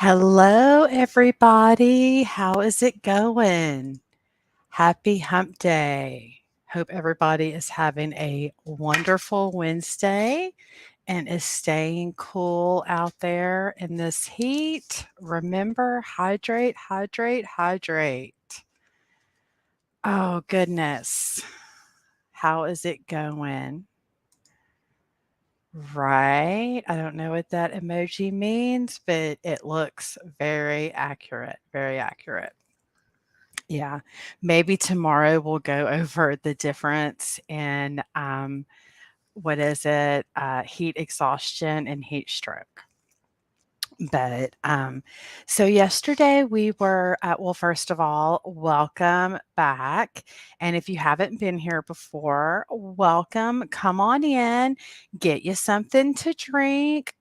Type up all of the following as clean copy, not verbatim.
Hello, everybody. How is it going? Happy Hump Day. Hope everybody is having a wonderful Wednesday and is staying cool out there in this heat. Remember, hydrate, hydrate, hydrate. Oh, goodness. How is it going? Right. I don't know what that emoji means, but it looks very accurate. Very accurate. Yeah. Maybe tomorrow we'll go over the difference in what is it? Heat exhaustion and heat stroke. But so yesterday we were well, first of all, welcome back. And if you haven't been here before, welcome. Come on in, get you something to drink.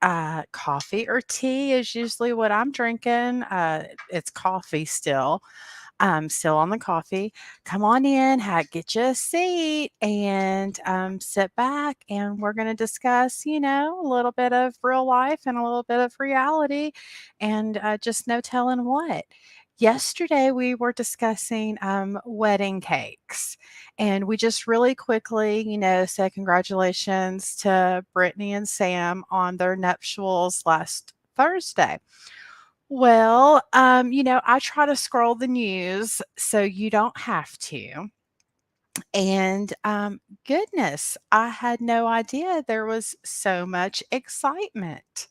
Coffee or tea is usually what I'm drinking. It's coffee still. Still on the coffee. Come on in, get you a seat, and sit back. And we're going to discuss, a little bit of real life and a little bit of reality, and just no telling what. Yesterday, we were discussing wedding cakes, and we just really quickly, said congratulations to Brittany and Sam on their nuptials last Thursday. Well, I try to scroll the news so you don't have to. And goodness, I had no idea there was so much excitement.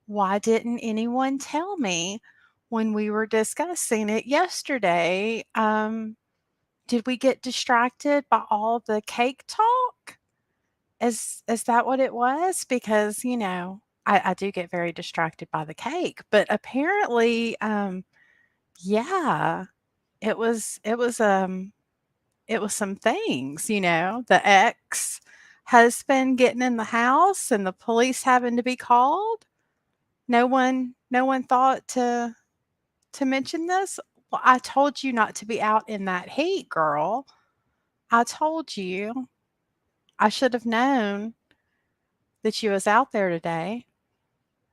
Why didn't anyone tell me when we were discussing it yesterday? Did we get distracted by all the cake talk? Is that what it was? Because, I do get very distracted by the cake, but apparently, yeah, it was some things, the ex-husband getting in the house and the police having to be called. No one thought to mention this. Well, I told you not to be out in that heat, girl. I told you. I should have known that you was out there today.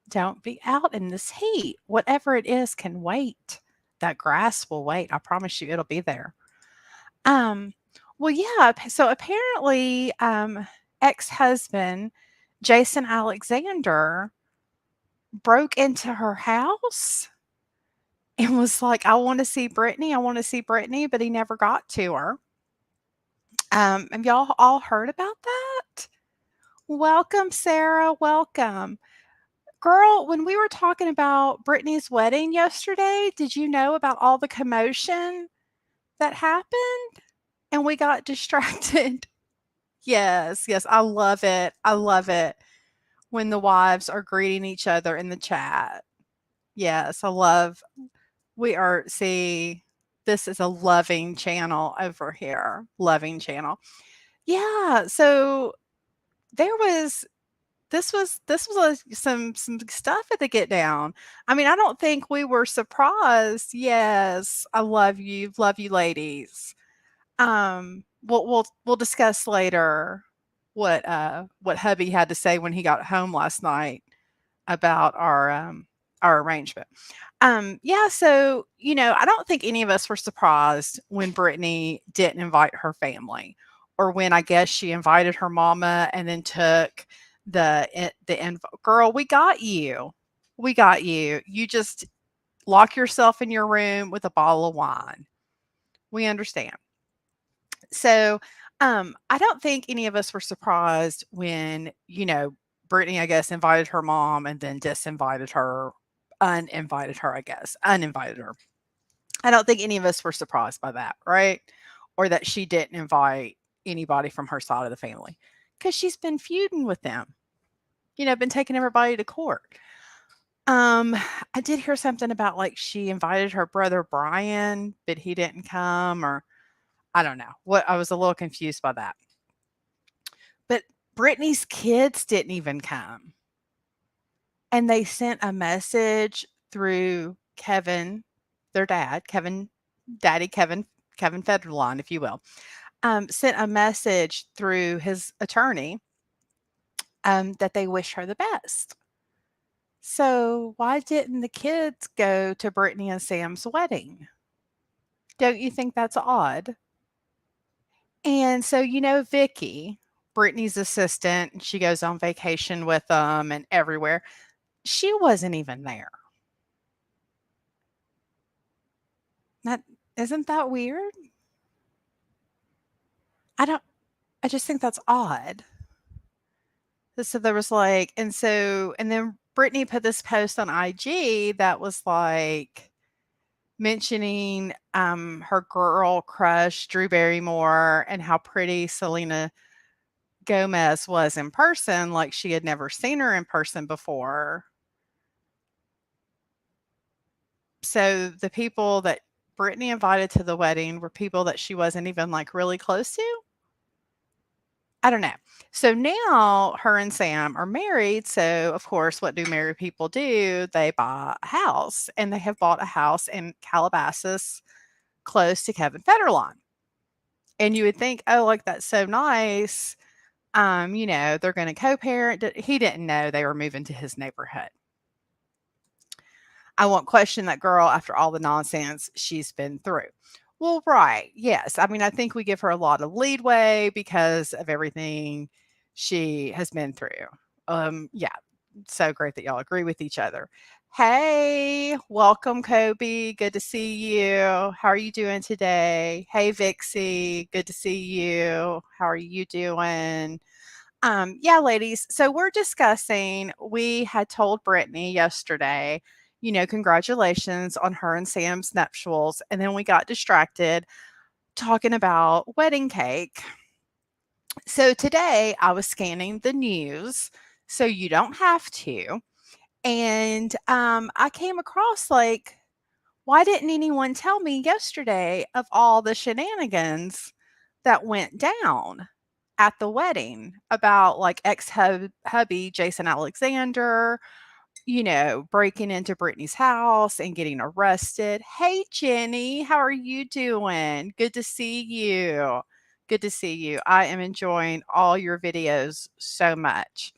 Don't be out in this heat. Whatever it is can wait. That grass will wait. I promise you it'll be there. Um, well, yeah, so apparently, ex-husband Jason Alexander broke into her house and was like, "I wanna see Brittany, I wanna see Brittany," but he never got to her. Have y'all all heard about that? Welcome, Sarah, welcome. Girl, when we were talking about Brittany's wedding yesterday, did you know about all the commotion that happened? And we got distracted. Yes, yes, I love it. I love it when the wives are greeting each other in the chat. Yes, I love we are see, this is a loving channel over here. Loving channel. Yeah, so there was this was some stuff at the get down. I mean, I don't think we were surprised. Yes, I love you ladies. We'll discuss later what hubby had to say when he got home last night about our arrangement. Yeah, so I don't think any of us were surprised when Brittany didn't invite her family, or when I guess she invited her mama and then took the info. Girl, we got you. We got you. You just lock yourself in your room with a bottle of wine. We understand. So, I don't think any of us were surprised when, Brittany, I guess, invited her mom and then disinvited her, uninvited her, I guess, uninvited her. I don't think any of us were surprised by that, right? Or that she didn't invite anybody from her side of the family because she's been feuding with them, been taking everybody to court. Um, I did hear something about like she invited her brother Brian, but he didn't come, or I don't know. What I was a little confused by that. But Brittany's kids didn't even come. And they sent a message through Kevin, their dad, Kevin Federline, if you will, sent a message through his attorney that they wish her the best. So, why didn't the kids go to Brittany and Sam's wedding? Don't you think that's odd? And so, Vicky, Brittany's assistant, she goes on vacation with them and everywhere. She wasn't even there. That isn't that weird? I don't I just think that's odd. So there was like and then Brittany put this post on IG that was like mentioning her girl crush Drew Barrymore and how pretty Selena Gomez was in person, like she had never seen her in person before. So the people that Brittany invited to the wedding were people that she wasn't even like really close to. I don't know. So now her and Sam are married. So, of course, what do married people do? They buy a house, and they have bought a house in Calabasas close to Kevin Federline. And you would think, oh, like that's so nice. They're going to co parent. He didn't know they were moving to his neighborhood. I won't question that girl after all the nonsense she's been through. Well, right. Yes. I mean, I think we give her a lot of leadway because of everything she has been through. Yeah. So great that y'all agree with each other. Hey, welcome, Kobe. Good to see you. How are you doing today? Hey, Vixie. Good to see you. How are you doing? Yeah, ladies. So we're discussing, we had told Brittany yesterday, congratulations on her and Sam's nuptials. And then we got distracted talking about wedding cake. So today I was scanning the news, so you don't have to. And I came across like, why didn't anyone tell me yesterday of all the shenanigans that went down at the wedding about like hubby Jason Alexander, breaking into Brittany's house and getting arrested. Hey, Jenny, how are you doing? Good to see you. Good to see you. I am enjoying all your videos so much.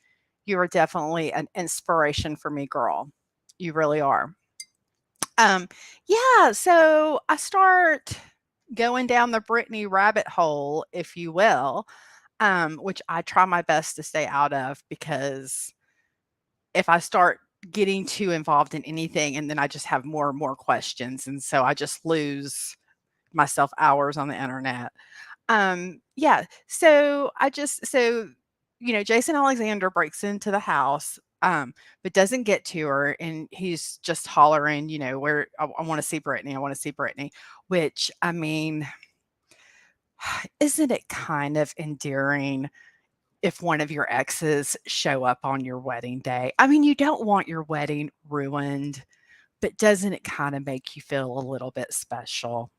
You are definitely an inspiration for me, girl. You really are. Um, yeah, so I start going down the Brittany rabbit hole, if you will, which I try my best to stay out of because if I start getting too involved in anything and then I just have more and more questions, and so I just lose myself hours on the internet. Yeah, so Jason Alexander breaks into the house, but doesn't get to her, and he's just hollering, where I want to see Brittany, I want to see Brittany, which I mean, isn't it kind of endearing if one of your exes show up on your wedding day? I mean, you don't want your wedding ruined, but doesn't it kind of make you feel a little bit special?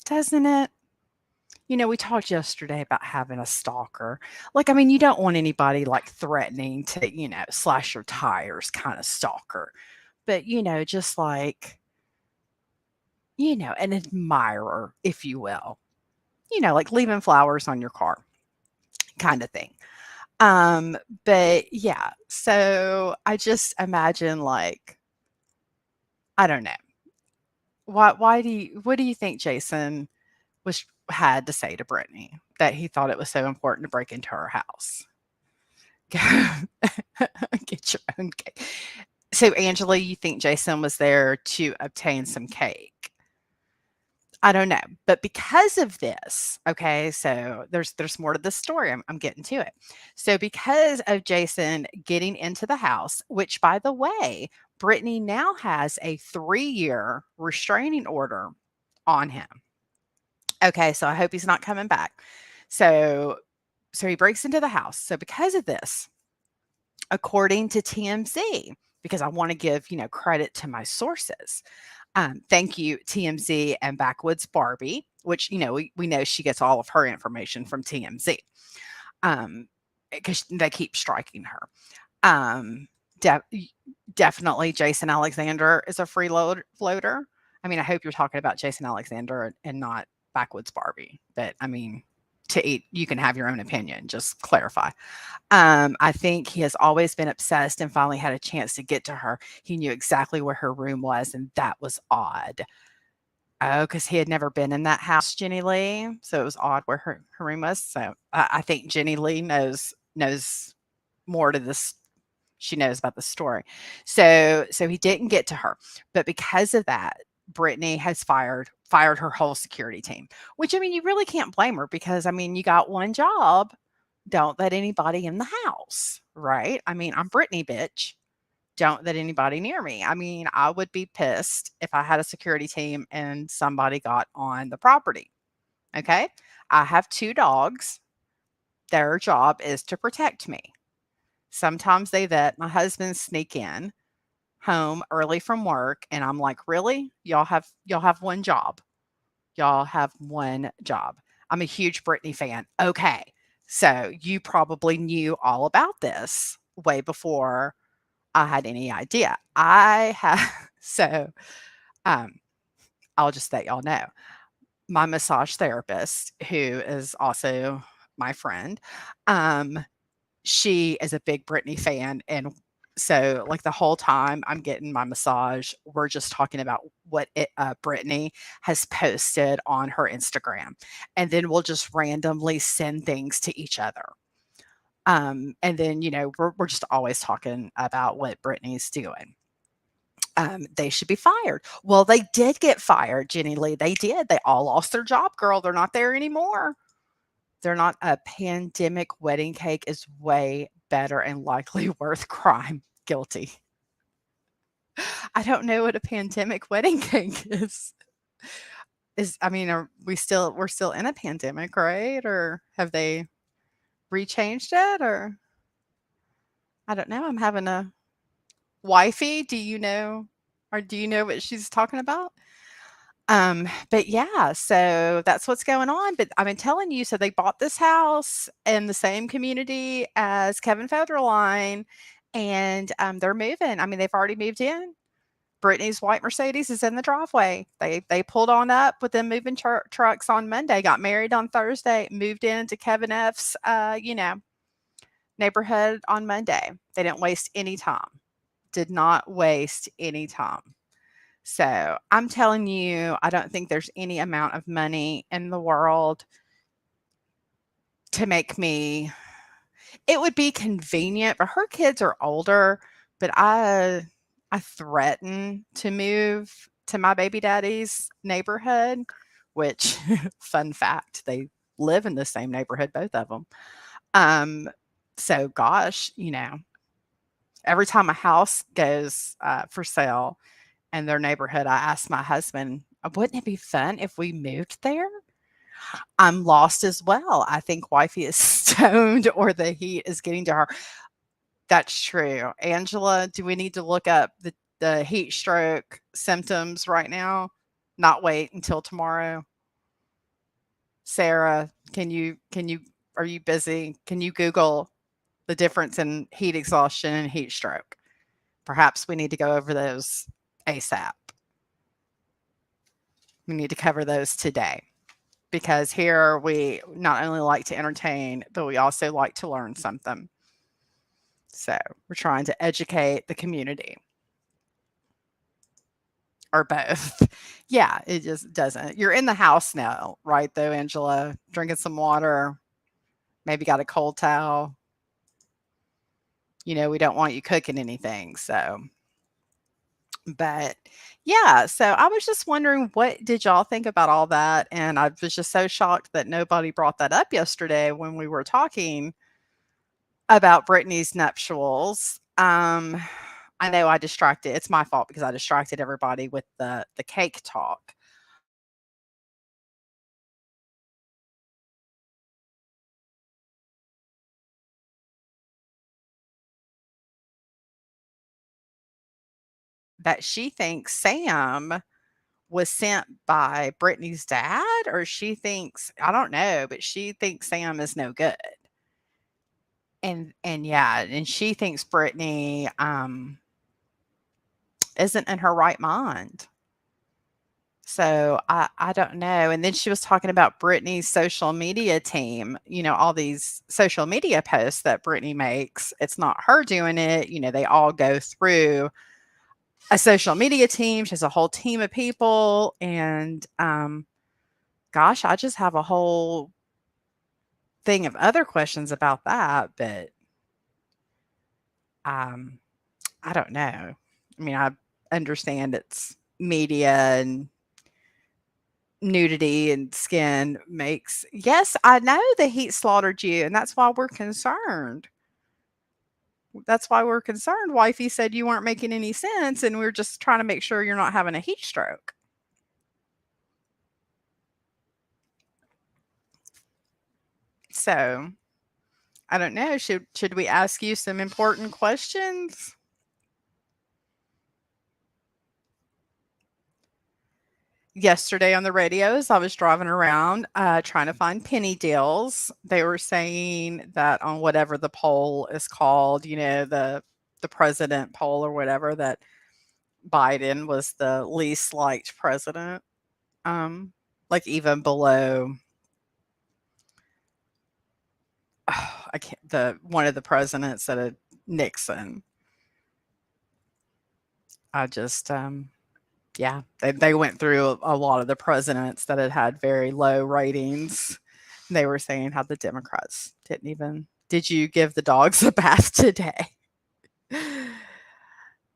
Doesn't it? We talked yesterday about having a stalker. Like, I mean, you don't want anybody like threatening to, slash your tires kind of stalker. But, just like, an admirer, if you will, like leaving flowers on your car kind of thing. Um, but yeah, so I just imagine like, I don't know. What do you think Jason had to say to Brittany that he thought it was so important to break into her house? Go get your own cake. So, Angela, you think Jason was there to obtain some cake? I don't know, but because of this, okay, so there's more to the story. I'm getting to it. So, because of Jason getting into the house, which by the way, Brittany now has a 3-year restraining order on him. Okay, so I hope he's not coming back. So he breaks into the house. So because of this, according to TMZ, because I want to give, credit to my sources. Thank you, TMZ and Backwoods Barbie, which, we know she gets all of her information from TMZ. Because they keep striking her. De- Definitely Jason Alexander is a floater. I mean, I hope you're talking about Jason Alexander and not Backwoods Barbie, but I mean, to eat. You can have your own opinion, just clarify. I think he has always been obsessed and finally had a chance to get to her. He knew exactly where her room was, and that was odd. Oh, because he had never been in that house, Jenny Lee, so it was odd where her room was. So I think Jenny Lee knows more to this. She knows about the story. So he didn't get to her, but because of that, Brittany has fired her whole security team. Which I mean, you really can't blame her because I mean, you got one job. Don't let anybody in the house, right? I mean, I'm Brittany, bitch. Don't let anybody near me. I mean, I would be pissed if I had a security team and somebody got on the property. Okay. I have two dogs. Their job is to protect me. Sometimes they let my husband sneak in home early from work and I'm like, "Really? Y'all have one job. Y'all have one job." I'm a huge Britney fan. Okay. So you probably knew all about this way before I had any idea. I have so um I'll just let y'all know. My massage therapist, who is also my friend, um, she is a big Britney fan, and so, like, the whole time I'm getting my massage, we're just talking about what Britney has posted on her Instagram, and then we'll just randomly send things to each other. And then, we're just always talking about what Britney's doing. They should be fired. Well, they did get fired, Jenny Lee. They did. They all lost their job, girl. They're not there anymore. They're not a pandemic wedding cake is way better and likely worth crime. Guilty. I don't know what a pandemic wedding cake is. I mean, we're still in a pandemic, right? Or have they rechanged it? Or I don't know. I'm having a wifey. Do you know what she's talking about? But yeah, so that's what's going on. But I've been telling you, so they bought this house in the same community as Kevin Federline, and they're moving. I mean, they've already moved in. Brittany's white Mercedes is in the driveway. They pulled on up with them moving trucks on Monday. Got married on Thursday. Moved into Kevin F's neighborhood on Monday. They didn't waste any time. Did not waste any time. So I'm telling you, I don't think there's any amount of money in the world to make me. It would be convenient, but her kids are older. But I threaten to move to my baby daddy's neighborhood, which fun fact, they live in the same neighborhood, both of them. Um, so gosh, every time a house goes for sale, in their neighborhood, I asked my husband, "Wouldn't it be fun if we moved there?" I'm lost as well. I think wifey is stoned or the heat is getting to her. That's true. Angela, do we need to look up the heat stroke symptoms right now? Not wait until tomorrow? Sarah, can you are you busy? Can you Google the difference in heat exhaustion and heat stroke? Perhaps we need to go over those ASAP. We need to cover those today because here we not only like to entertain, but we also like to learn something. So we're trying to educate the community or both. Yeah, it just doesn't. You're in the house now, right, though, Angela? Drinking some water, maybe got a cold towel. We don't want you cooking anything. So, but yeah, so I was just wondering what did y'all think about all that? And I was just so shocked that nobody brought that up yesterday when we were talking about Brittany's nuptials. I know I distracted. It's my fault because I distracted everybody with the cake talk. That she thinks Sam was sent by Brittany's dad, or she thinks I don't know, but she thinks Sam is no good. And yeah, and she thinks Brittany isn't in her right mind. So I don't know. And then she was talking about Britney's social media team, all these social media posts that Britney makes. It's not her doing it. They all go through a social media team. She has a whole team of people. And gosh, I just have a whole thing of other questions about that. But um, I don't know. I mean, I understand it's media and nudity and skin makes. Yes, I know the heat slaughtered you, and that's why we're concerned. That's why we're concerned. Wifey said you weren't making any sense, and we're just trying to make sure you're not having a heat stroke. So, I don't know. Should we ask you some important questions? Yesterday on the radios, I was driving around trying to find penny deals. They were saying that on whatever the poll is called, the president poll or whatever, that Biden was the least liked president. Like even below, I can't, the one of the presidents that had Nixon. I just yeah, they went through a lot of the presidents that had very low ratings. They were saying how the Democrats didn't even. Did you give the dogs a bath today?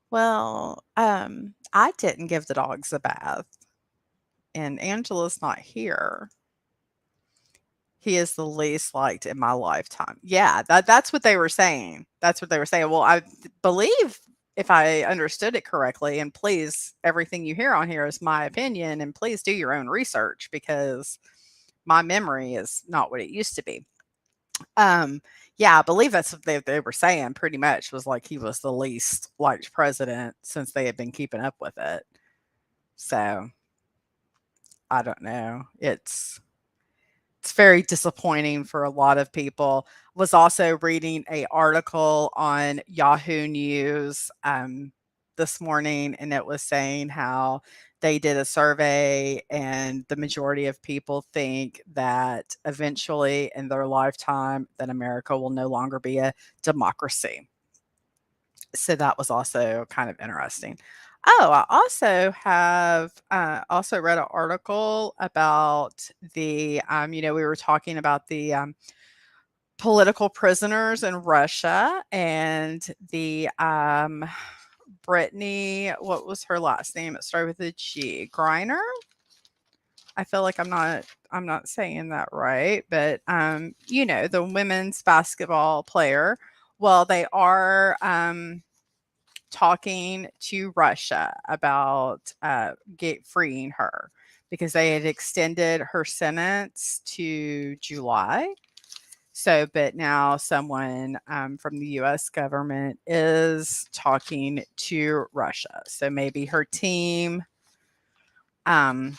Well, I didn't give the dogs a bath, and Angela's not here. He is the least liked in my lifetime. Yeah, that's what they were saying. That's what they were saying. Well, I believe if I understood it correctly, and please, everything you hear on here is my opinion, and please do your own research because my memory is not what it used to be. Um, yeah, I believe that's what they were saying pretty much was like he was the least liked president since they had been keeping up with it. So I don't know. It's very disappointing for a lot of people. Was also reading a article on Yahoo News this morning, and it was saying how they did a survey, and the majority of people think that eventually in their lifetime that America will no longer be a democracy. So that was also kind of interesting. Oh, I also have also read an article about we were talking about the political prisoners in Russia and the Brittany, what was her last name? It started with a G. Griner. I feel like I'm not saying that right, but the women's basketball player. Well, they are talking to Russia about get freeing her because they had extended her sentence to July. So, but now someone from the U.S. government is talking to Russia. So maybe her team um,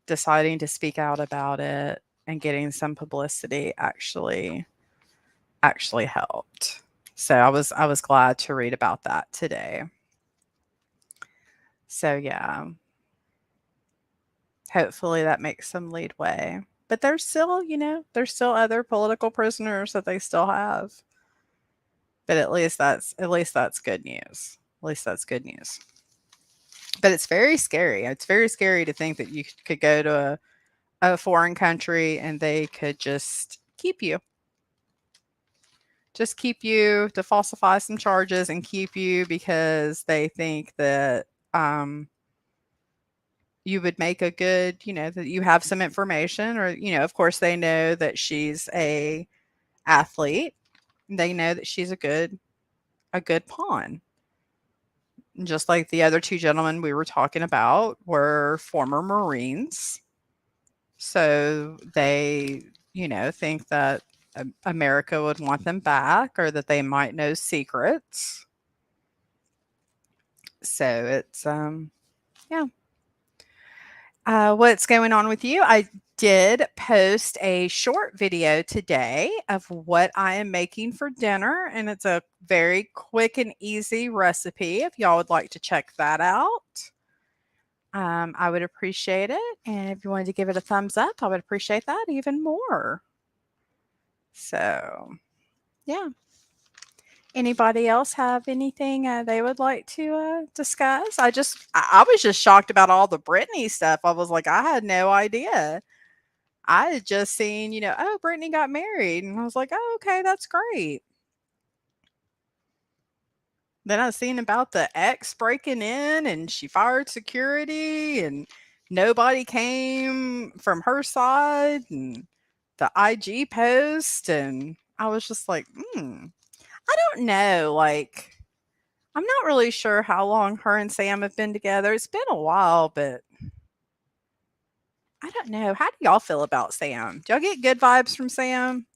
deciding to speak out about it and getting some publicity actually helped. So I was glad to read about that today. So yeah, hopefully that makes some leadway. But there's still other political prisoners that they still have. But at least that's good news. At least that's good news. But it's very scary. It's very scary to think that you could go to a foreign country and they could just keep you to falsify some charges and keep you because they think that you would make a good, that you have some information or, of course they know that she's a athlete. They know that she's a good pawn. Just like the other two gentlemen we were talking about were former Marines. So they, think that America would want them back or that they might know secrets. So it's yeah. What's going on with you? I did post a short video today of what I am making for dinner, and it's a very quick and easy recipe if y'all would like to check that out. I would appreciate it. And if you wanted to give it a thumbs up, I would appreciate that even more. So, yeah. Anybody else have anything they would like to discuss? I was just shocked about all the Britney stuff. I was like, I had no idea. I had just seen, oh, Britney got married. And I was like, oh, okay, that's great. Then I seen about the ex breaking in and she fired security and nobody came from her side and the IG post. And I was just like, I don't know. Like, I'm not really sure how long her and Sam have been together. It's been a while, but I don't know. How do y'all feel about Sam? Do y'all get good vibes from Sam?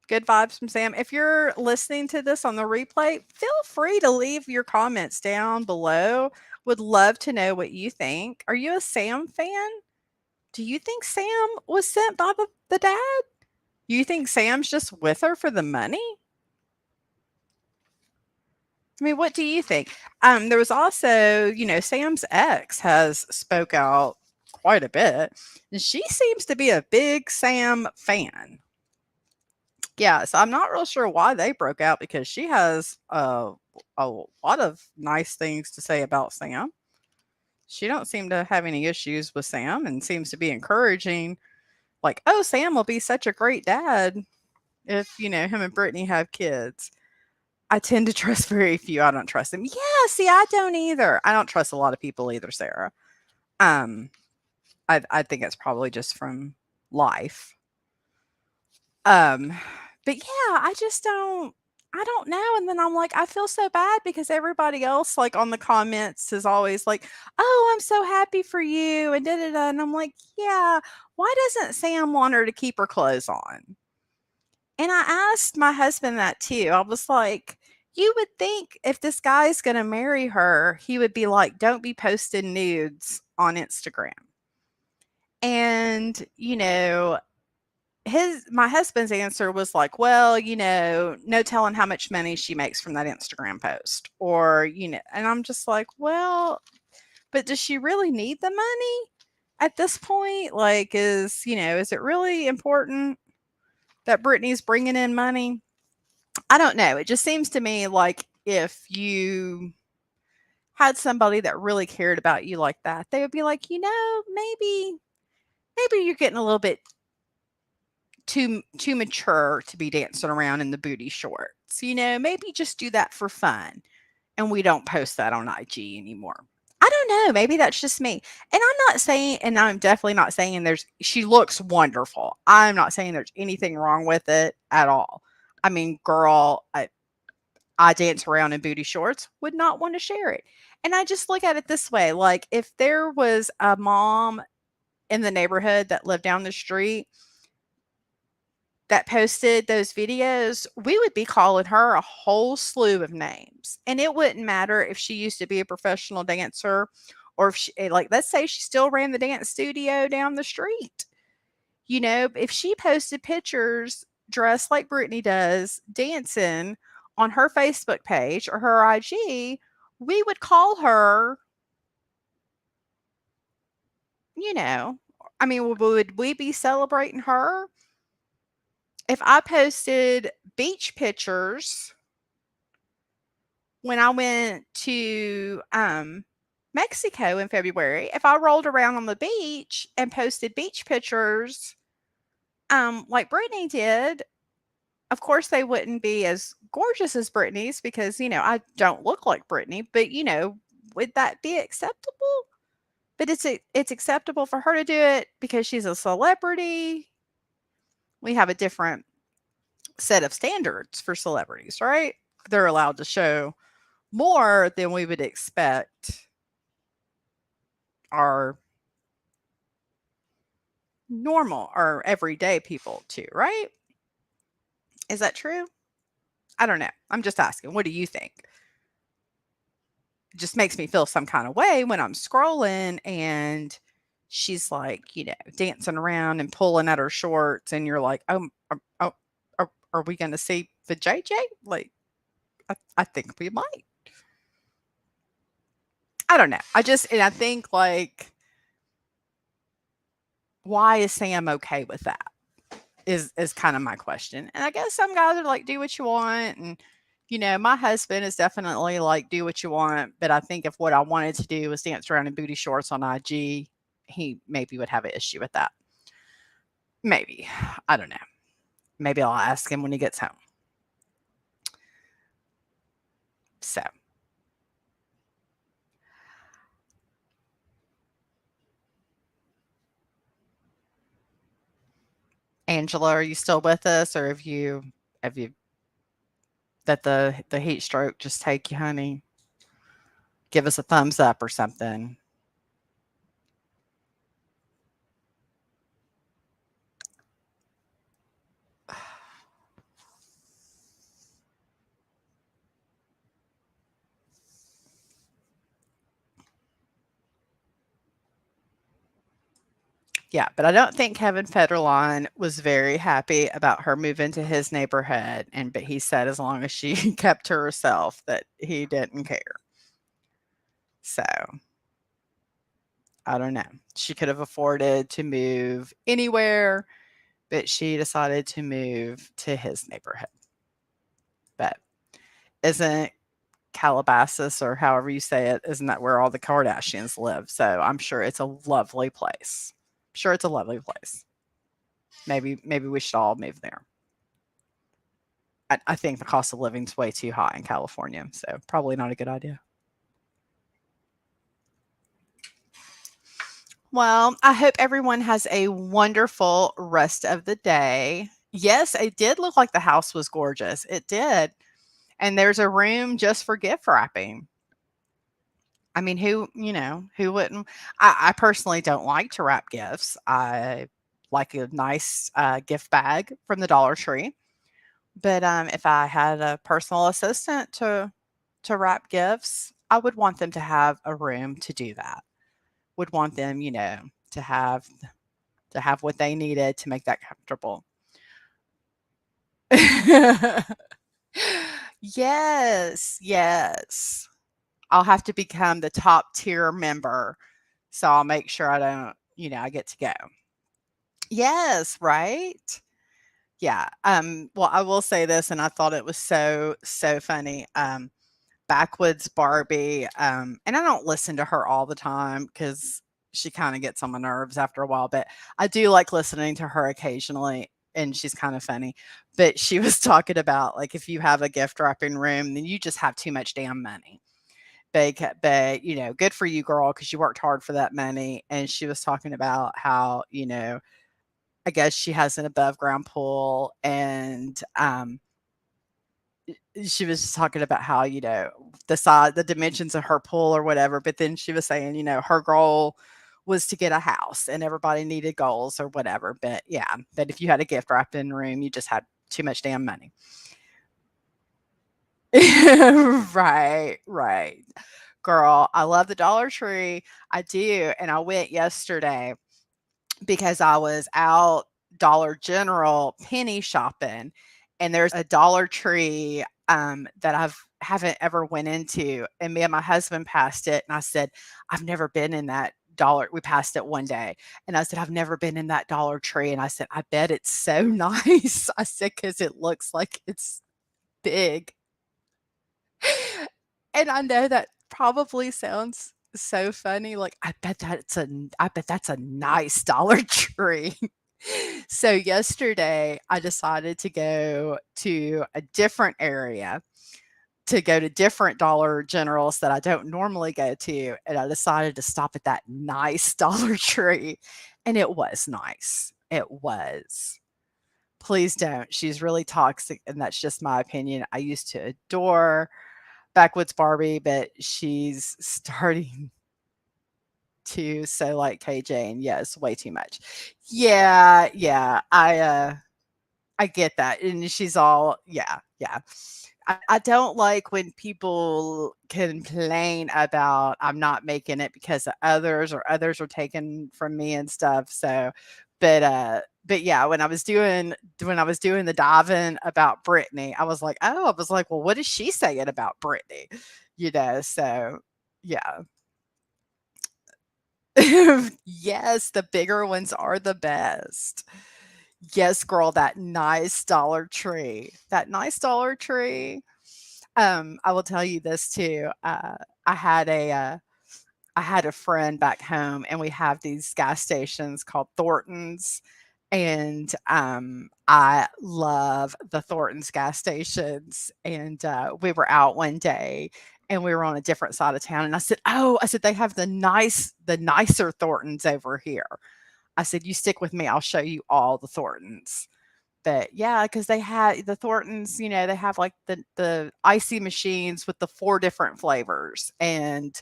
Good vibes from Sam. If you're listening to this on the replay, feel free to leave your comments down below. Would love to know what you think. Are you a Sam fan? Do you think Sam was sent by the dad? You think Sam's just with her for the money? I mean, what do you think? There was also, Sam's ex has spoke out quite a bit, and she seems to be a big Sam fan. Yeah, so I'm not real sure why they broke out because she has a lot of nice things to say about Sam. She don't seem to have any issues with Sam and seems to be encouraging, like, oh, Sam will be such a great dad if, him and Brittany have kids. I tend to trust very few. I don't trust them. Yeah, see, I don't either. I don't trust a lot of people either, Sarah. Um, I think it's probably just from life. Um, but yeah, I don't know. And then I'm like, I feel so bad because everybody else, like on the comments, is always like, "Oh, I'm so happy for you," and da da da. And I'm like, yeah, why doesn't Sam want her to keep her clothes on? And I asked my husband that too. I was like, you would think if this guy's going to marry her, he would be like, don't be posting nudes on Instagram. And, my husband's answer was like, well, no telling how much money she makes from that Instagram post. Or, and I'm just like, well, but does she really need the money at this point? Like, is it really important that Brittany's bringing in money? I don't know. It just seems to me like if you had somebody that really cared about you like that, they would be like, maybe you're getting a little bit too mature to be dancing around in the booty shorts. Maybe just do that for fun. And we don't post that on IG anymore. I don't know. Maybe that's just me. And I'm not saying, and I'm definitely not saying she looks wonderful. I'm not saying there's anything wrong with it at all. I mean, girl, I dance around in booty shorts, would not want to share it. And I just look at it this way, like if there was a mom in the neighborhood that lived down the street that posted those videos, we would be calling her a whole slew of names. And it wouldn't matter if she used to be a professional dancer or if she, like, let's say she still ran the dance studio down the street. If she posted pictures dressed like Britney does, dancing on her Facebook page or her IG, we would call her, you know, I mean, would we be celebrating her? If I posted beach pictures when I went to Mexico in February, if I rolled around on the beach and posted beach pictures like Britney did, of course, they wouldn't be as gorgeous as Britney's because, I don't look like Britney, but, would that be acceptable? But it's acceptable for her to do it because she's a celebrity. We have a different set of standards for celebrities, right? They're allowed to show more than we would expect our normal or everyday people to, right? Is that true? I don't know. I'm just asking. What do you think? It just makes me feel some kind of way when I'm scrolling and she's like, dancing around and pulling at her shorts, and you're like, oh, are we going to see the JJ? Like, I think we might. I don't know. And I think, like, why is Sam okay with that? Is kind of my question. And I guess some guys are like, do what you want. And, my husband is definitely like, do what you want. But I think if what I wanted to do was dance around in booty shorts on IG, he maybe would have an issue with that. Maybe. I don't know. Maybe I'll ask him when he gets home. So, Angela, are you still with us, or have you let the heat stroke just take you, honey? Give us a thumbs up or something. Yeah, but I don't think Kevin Federline was very happy about her moving to his neighborhood, but he said as long as she kept to herself that he didn't care. So, I don't know. She could have afforded to move anywhere, but she decided to move to his neighborhood. But isn't Calabasas, or however you say it, isn't that where all the Kardashians live? So, I'm sure it's a lovely place. Sure, it's a lovely place. Maybe we should all move there. I think the cost of living is way too high in California, so probably not a good idea. Well, I hope everyone has a wonderful rest of the day. Yes, it did look like the house was gorgeous. It did. And there's a room just for gift wrapping. I mean, who wouldn't? I personally don't like to wrap gifts. I like a nice gift bag from the Dollar Tree. But if I had a personal assistant to wrap gifts, I would want them to have a room to do that. Would want them, to have what they needed to make that comfortable. Yes, yes. I'll have to become the top tier member, so I'll make sure I don't, I get to go. Yes, right? Yeah, well, I will say this, and I thought it was so, so funny. Backwoods Barbie, and I don't listen to her all the time because she kinda gets on my nerves after a while, but I do like listening to her occasionally, and she's kinda funny. But she was talking about, like, if you have a gift wrapping room, then you just have too much damn money. But, good for you, girl, because you worked hard for that money. And she was talking about how, I guess she has an above ground pool, and, she was just talking about how, the dimensions of her pool or whatever, but then she was saying, her goal was to get a house, and everybody needed goals or whatever. But yeah, that if you had a gift wrapped in room, you just had too much damn money. Right, right. Girl, I love the Dollar Tree. I do. And I went yesterday because I was out Dollar General penny shopping, and there's a Dollar Tree that haven't ever went into, and me and my husband passed it, and I said, I've never been in that dollar. We passed it one day, and I said, I've never been in that Dollar Tree, and I said, I bet it's so nice. I said, because it looks like it's big. And I know that probably sounds so funny, like, I bet that's a nice Dollar Tree. So yesterday, I decided to go to a different area, to go to different Dollar Generals that I don't normally go to, and I decided to stop at that nice Dollar Tree, and it was nice. It was. Please don't. She's really toxic, and that's just my opinion. I used to adore Backwoods Barbie, but she's starting to so like KJ, and yes, way too much. Yeah, yeah. I get that. And she's all, yeah, yeah. I don't like when people complain about I'm not making it because of others, or others are taken from me and stuff. So, but yeah, when I was doing the diving about Britney, I was like, well, what is she saying about Britney? So yeah. Yes, the bigger ones are the best. Yes, girl, that nice Dollar Tree. That nice Dollar Tree. I will tell you this too. I had a I had a friend back home, and we have these gas stations called Thorntons, and I love the Thorntons gas stations. And we were out one day, and we were on a different side of town, and I said, "Oh," I said, "they have the nicer Thorntons over here." I said, "You stick with me, I'll show you all the Thorntons." But yeah, because they had the Thorntons, they have like the icy machines with the 4 different flavors, and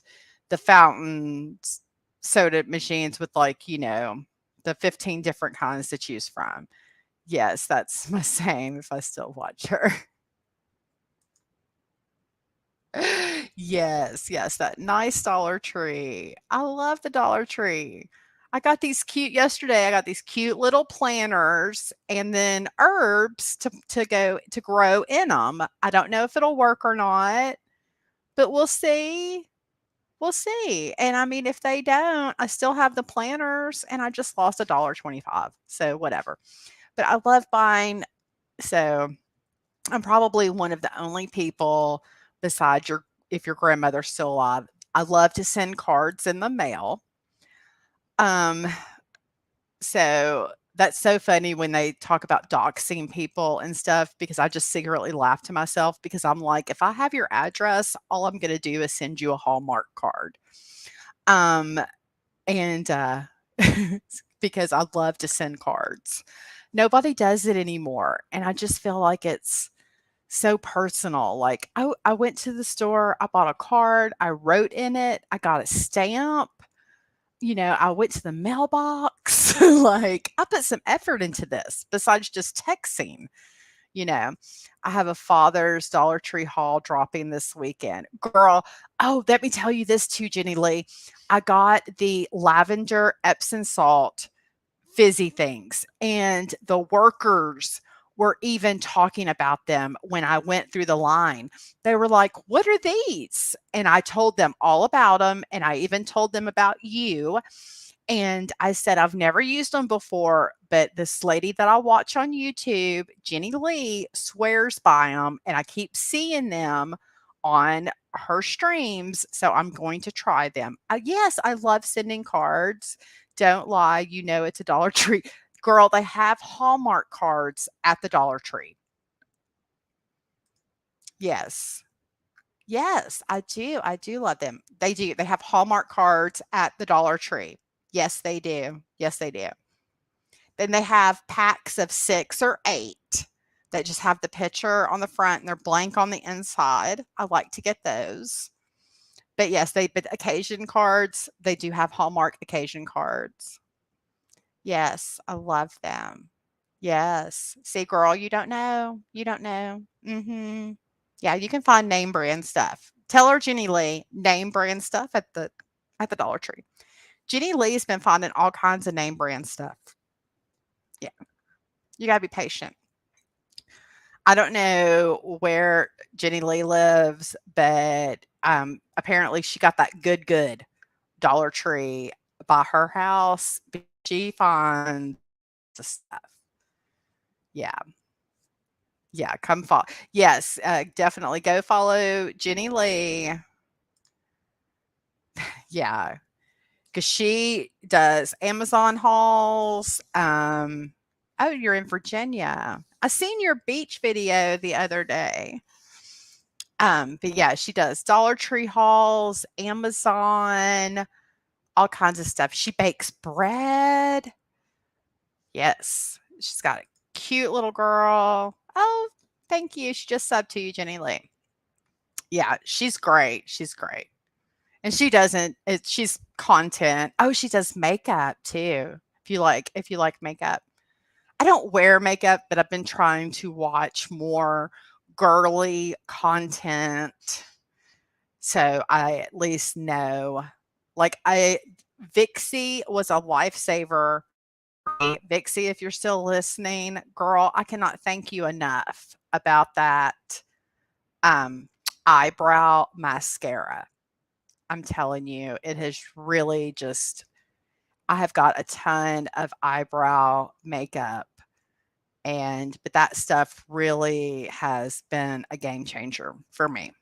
the fountain soda machines with, like, the 15 different kinds to choose from. Yes, that's my same if I still watch her. Yes, yes, that nice Dollar Tree. I love the Dollar Tree. I got these cute little planters and then herbs to grow in them. I don't know if it'll work or not, but we'll see. We'll see. And I mean, if they don't, I still have the planters and I just lost $1.25. So whatever. But I love buying, so I'm probably one of the only people besides if your grandmother's still alive. I love to send cards in the mail. Um, so that's so funny when they talk about doxing people and stuff, because I just secretly laugh to myself because I'm like, if I have your address, all I'm going to do is send you a Hallmark card. Um, and because I love to send cards. Nobody does it anymore. And I just feel like it's so personal. Like, I went to the store, I bought a card, I wrote in it, I got a stamp, I went to the mailbox. Like, I put some effort into this besides just texting. You know, I have a Father's Dollar Tree haul dropping this weekend. Girl, oh, let me tell you this too, Jenny Lee. I got the lavender Epsom salt fizzy things, and the workers were even talking about them when I went through the line. They were like, "What are these?" And I told them all about them, and I even told them about you. And I said, "I've never used them before, but this lady that I watch on YouTube, Jenny Lee, swears by them, and I keep seeing them on her streams, so I'm going to try them." Yes, I love sending cards. Don't lie, it's a Dollar Tree. Girl, they have Hallmark cards at the Dollar Tree. Yes. Yes, I do. I do love them. They do. They have Hallmark cards at the Dollar Tree. Yes, they do. Yes, they do. Then they have packs of 6 or 8 that just have the picture on the front and they're blank on the inside. I like to get those. But yes, but occasion cards, they do have Hallmark occasion cards. Yes, I love them. Yes. See, girl, you don't know. You don't know. Mhm. Yeah, you can find name brand stuff. Tell her Jenny Lee, name brand stuff at the Dollar Tree. Jenny Lee's been finding all kinds of name brand stuff. Yeah, you gotta be patient. I don't know where Jenny Lee lives, but apparently she got that good Dollar Tree by her house. She finds the stuff. Yeah. Yeah, come follow. Yes, definitely go follow Jenny Lee. Yeah, because she does Amazon hauls. Oh, you're in Virginia. I seen your beach video the other day. But yeah, she does Dollar Tree hauls, Amazon, all kinds of stuff. She bakes bread. Yes, she's got a cute little girl. Oh, thank you. She just subbed to you, Jenny Lee. Yeah, she's great. She's great. And she doesn't she's content. Oh, she does makeup too. If you like makeup. I don't wear makeup, but I've been trying to watch more girly content so I at least know. Like I Vixie was a lifesaver. Vixie, if you're still listening, girl, I cannot thank you enough about that um eyebrow mascara. I'm telling you, it has really just I have got a ton of eyebrow makeup, but that stuff really has been a game changer for me.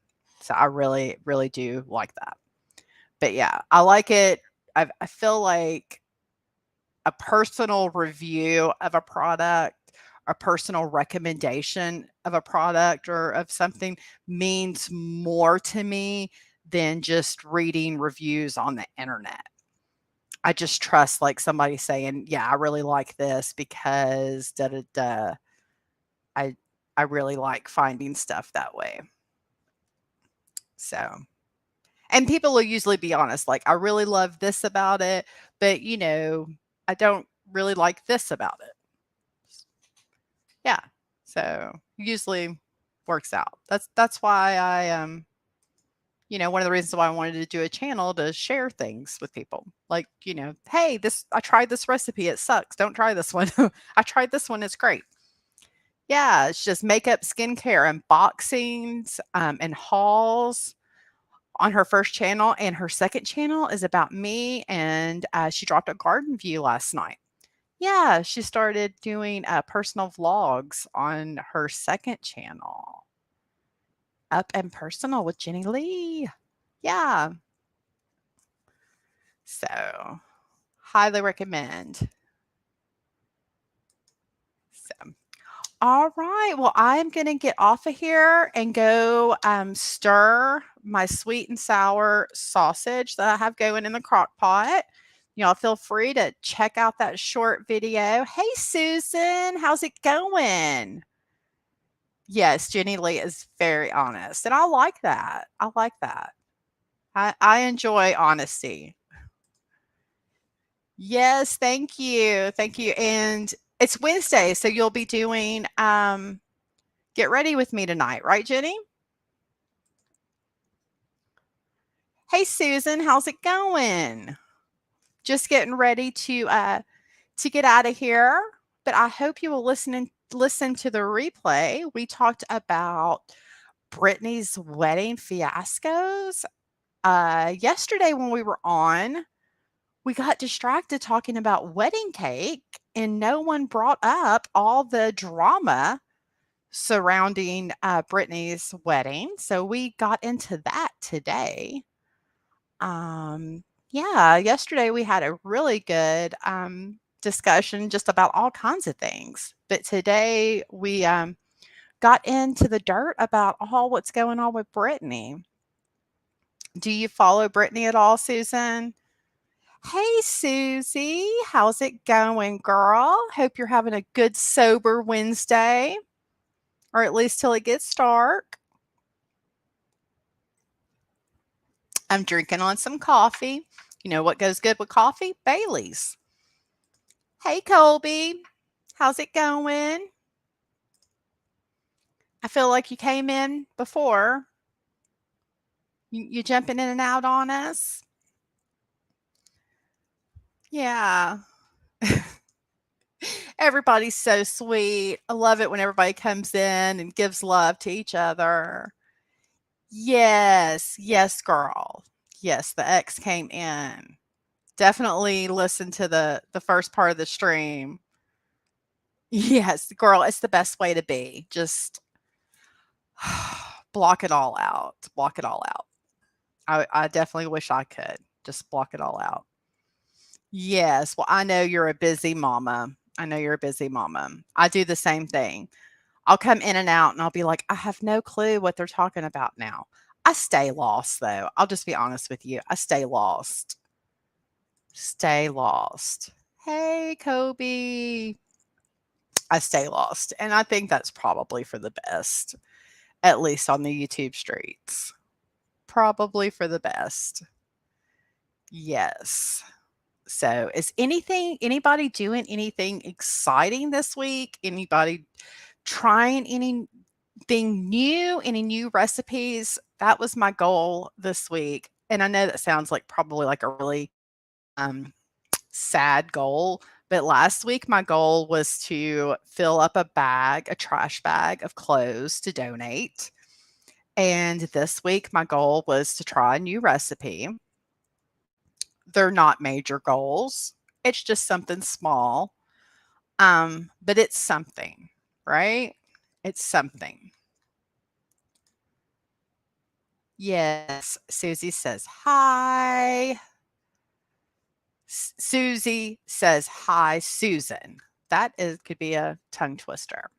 So I really, really do like that. But yeah, I like it. I feel like a personal review of a product, a personal recommendation of a product or of something means more to me than just reading reviews on the internet. I just trust like somebody saying, "Yeah, I really like this because da da da." I I really like finding stuff that way. So, and people will usually be honest, like, "I really love this about it, but, I don't really like this about it." Yeah. So, usually works out. That's why one of the reasons why I wanted to do a channel to share things with people. Like, "Hey, this I tried this recipe, it sucks. Don't try this one. I tried this one, it's great." Yeah, it's just makeup, skincare, unboxings, and hauls on her first channel, and her second channel is about me, and, she dropped a garden view last night. Yeah, she started doing, personal vlogs on her second channel, Up and Personal with Jenny Lee. Yeah, so highly recommend. So, all right, well, I'm gonna get off of here and go, stir my sweet and sour sausage that I have going in the crock pot. Y'all feel free to check out that short video. Hey, Susan, how's it going? Yes, Jenny Lee is very honest, and I like that. I like that. I enjoy honesty. Yes, thank you. Thank you. And it's Wednesday, so you'll be doing Get Ready with Me tonight, right, Jenny? Hey, Susan, how's it going? Just getting ready to get out of here, but I hope you will listen to the replay. We talked about Britney's wedding fiascos. Yesterday when we were on, we got distracted talking about wedding cake, and no one brought up all the drama surrounding Britney's wedding. So we got into that today. Yeah, yesterday we had a really good discussion just about all kinds of things. But today we got into the dirt about all what's going on with Britney. Do you follow Britney at all, Susan? Hey, Susie, how's it going, girl? Hope you're having a good sober Wednesday, or at least till it gets dark. I'm drinking on some coffee. You know what goes good with coffee? Bailey's. Hey, Colby, how's it going? I feel like you came in before. You jumping in and out on us? Yeah. Everybody's so sweet. I love it when everybody comes in and gives love to each other. Yes, yes, girl. Yes, the ex came in. Definitely listen to the first part of the stream. Yes, girl, it's the best way to be. Just block it all out. Block it all out. I definitely wish I could just block it all out. Yes, well, I know you're a busy mama. I know you're a busy mama. I do the same thing. I'll come in and out and I'll be like, I have no clue what they're talking about now. I stay lost though. I'll just be honest with you. I stay lost. Stay lost. Hey, Kobe. I stay lost. And I think that's probably for the best, at least on the YouTube streets. Probably for the best. Yes. So, is anybody doing anything exciting this week? Anybody trying anything new? Any new recipes? That was my goal this week. And I know that sounds like probably like a really um sad goal, but last week my goal was to fill up a trash bag of clothes to donate. And this week my goal was to try a new recipe. They're not major goals. It's just something small, but it's something, right? It's something. Yes, Susie says hi. Susie says hi, Susan. That is could be a tongue twister.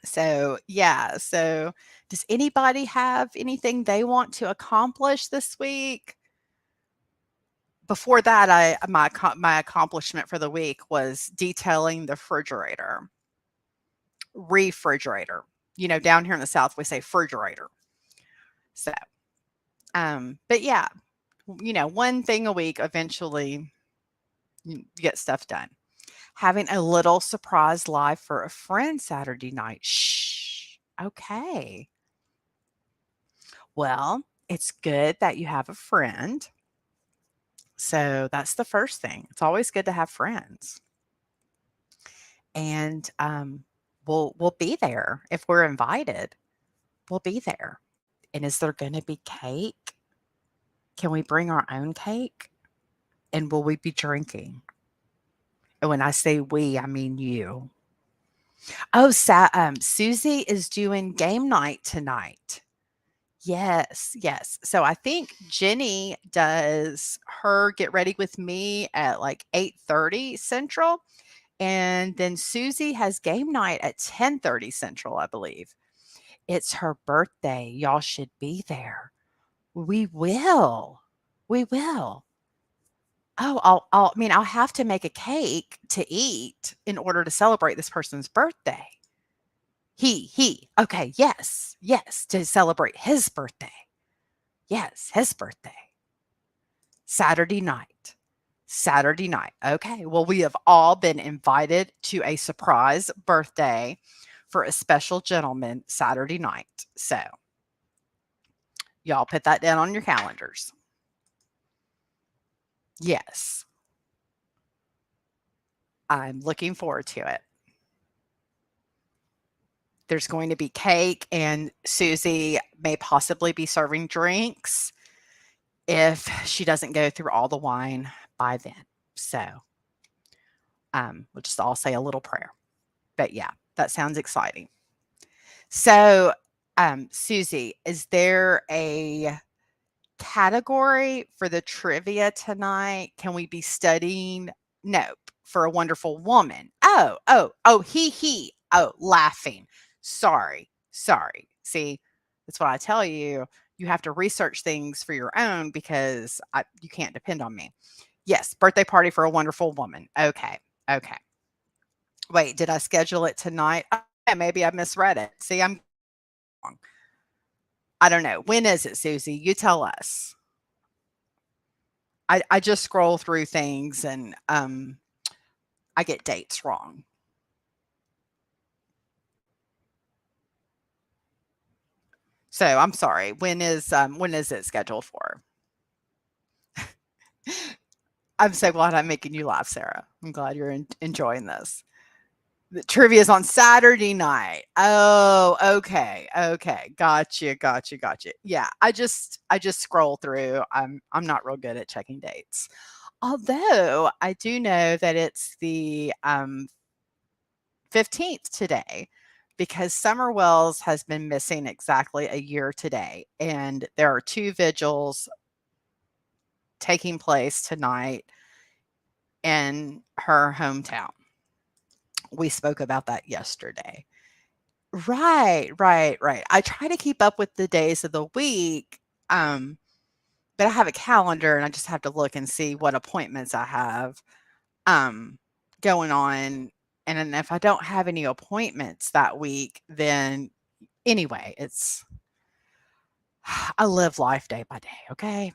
So, yeah, so does anybody have anything they want to accomplish this week? Before that, my accomplishment for the week was detailing the refrigerator. Down here in the South, we say refrigerator. So, but yeah, one thing a week, eventually you get stuff done. Having a little surprise live for a friend Saturday night. Shh. Okay. Well, it's good that you have a friend. So that's the first thing. It's always good to have friends. And we'll be there if we're invited. We'll be there. And is there going to be cake? Can we bring our own cake? And will we be drinking? And when I say we, I mean you. Oh, Susie is doing game night tonight. Yes, yes. So I think Jenny does her get ready with me at like 8:30 Central, and then Susie has game night at 10:30 Central, I believe. It's her birthday. Y'all should be there. We will. We will. Oh, I'll have to make a cake to eat in order to celebrate this person's birthday. He. Okay, yes, yes, to celebrate his birthday. Yes, his birthday. Saturday night. Saturday night. Okay, well, we have all been invited to a surprise birthday for a special gentleman Saturday night. So, y'all put that down on your calendars. Yes, I'm looking forward to it. There's going to be cake, and Susie may possibly be serving drinks if she doesn't go through all the wine by then. So, we'll just all say a little prayer. But yeah, that sounds exciting. So, Susie, is there a category for the trivia tonight? Can we be studying? Nope. For a wonderful woman. Oh, he. Oh, laughing. Sorry. See, that's what I tell you. You have to research things for your own because you can't depend on me. Yes, birthday party for a wonderful woman. Okay. Wait, did I schedule it tonight? Oh, yeah, maybe I misread it. See, I'm wrong. I don't know. When is it, Susie? You tell us. I just scroll through things and I get dates wrong. So I'm sorry. When is it scheduled for? I'm so glad I'm making you laugh, Sarah. I'm glad you're enjoying this. The trivia is on Saturday night. Oh, okay. Gotcha. Yeah, I just scroll through. I'm not real good at checking dates. Although I do know that it's the 15th today because Summer Wells has been missing exactly a year today. And there are two vigils taking place tonight in her hometown. We spoke about that yesterday. Right. I try to keep up with the days of the week, um, but I have a calendar and I just have to look and see what appointments I have um, going on. And then if I don't have any appointments that week, then anyway, I live life day by day. Okay.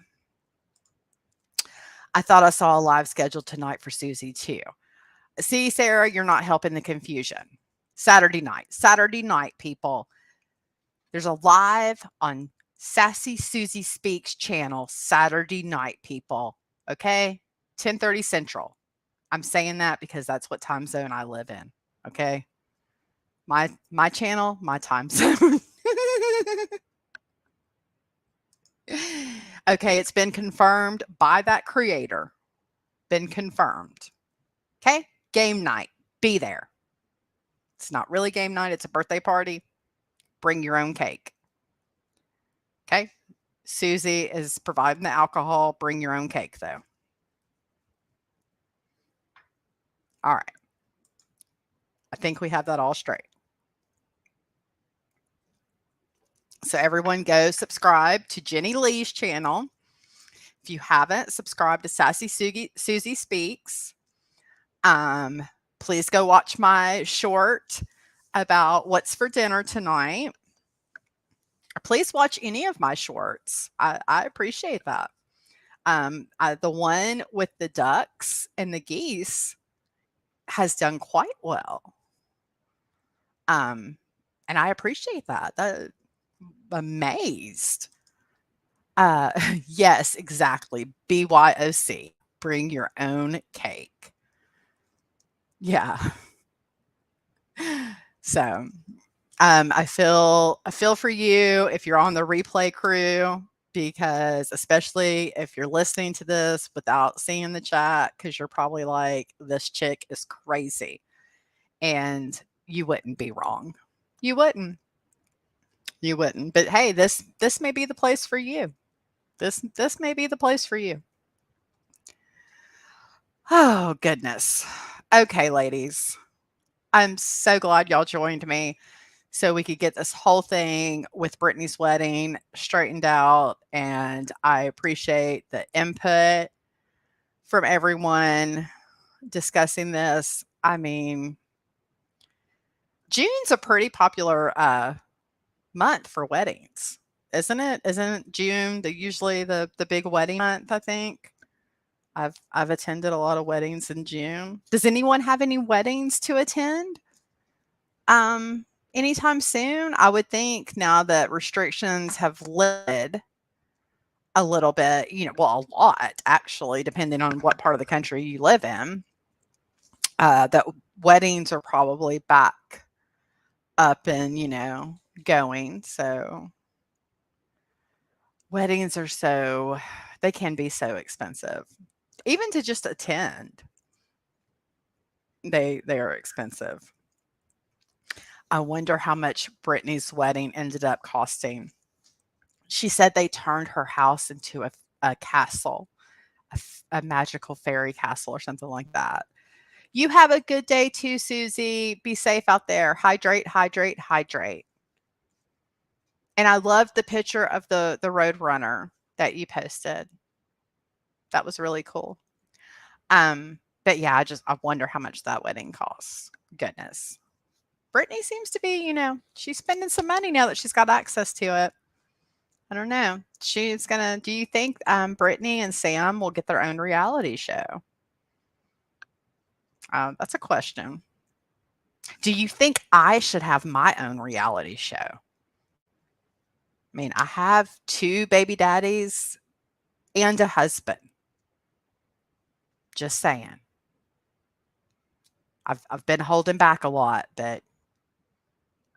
I thought I saw a live schedule tonight for Susie too. See, Sarah, you're not helping the confusion. Saturday night, people. There's a live on Sassy Susie Speaks channel Saturday night, people. Okay? 10:30 Central. I'm saying that because that's what time zone I live in. Okay? My channel, my time zone. Okay, it's been confirmed by that creator. Been confirmed. Okay? Game night. Be there. It's not really game night, it's a birthday party. Bring your own cake. Okay? Susie is providing the alcohol. Bring your own cake, though. All right. I think we have that all straight. So, everyone go subscribe to Jenny Lee's channel. If you haven't, subscribe to Sassy Susie Speaks. Please go watch my short about what's for dinner tonight. Please watch any of my shorts. I appreciate that. The one with the ducks and the geese has done quite well. And I appreciate that. Amazed. Yes, exactly. BYOC. Bring your own cake. Yeah. So, I feel for you if you're on the replay crew, because especially if you're listening to this without seeing the chat, because you're probably like, this chick is crazy. And you wouldn't be wrong. You wouldn't. You wouldn't. But hey, this may be the place for you. This may be the place for you. Oh, goodness. Okay, ladies. I'm so glad y'all joined me so we could get this whole thing with Britney's wedding straightened out. And I appreciate the input from everyone discussing this. I mean, June's a pretty popular month for weddings, isn't it? Isn't June usually the big wedding month? I think I've attended a lot of weddings in June. Does anyone have any weddings to attend? Anytime soon? I would think now that restrictions have lifted a little bit, well, a lot actually, depending on what part of the country you live in, that weddings are probably back up and, going. So weddings they can be so expensive. Even to just attend, they are expensive. I wonder how much Britney's wedding ended up costing. She said they turned her house into a castle, a magical fairy castle or something like that. You have a good day too, Susie. Be safe out there. Hydrate, hydrate, hydrate. And I loved the picture of the road runner that you posted. That was really cool. But yeah, I wonder how much that wedding costs. Goodness. Britney seems to be, she's spending some money now that she's got access to it. I don't know. Do you think Britney and Sam will get their own reality show? That's a question. Do you think I should have my own reality show? I mean, I have 2 baby daddies and a husband. Just saying. I've been holding back a lot, but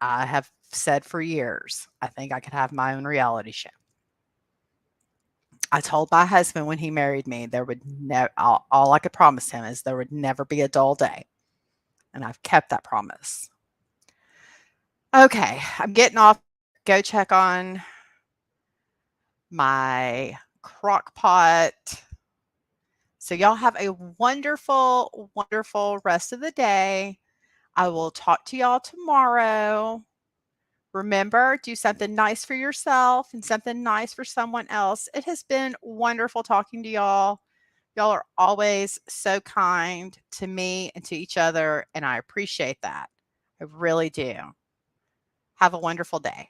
I have said for years, I think I could have my own reality show. I told my husband when he married me, there would all I could promise him is there would never be a dull day. And I've kept that promise. Okay, I'm getting off. Go check on my crock pot. So y'all have a wonderful, wonderful rest of the day. I will talk to y'all tomorrow. Remember, do something nice for yourself and something nice for someone else. It has been wonderful talking to y'all. Y'all are always so kind to me and to each other, and I appreciate that. I really do. Have a wonderful day.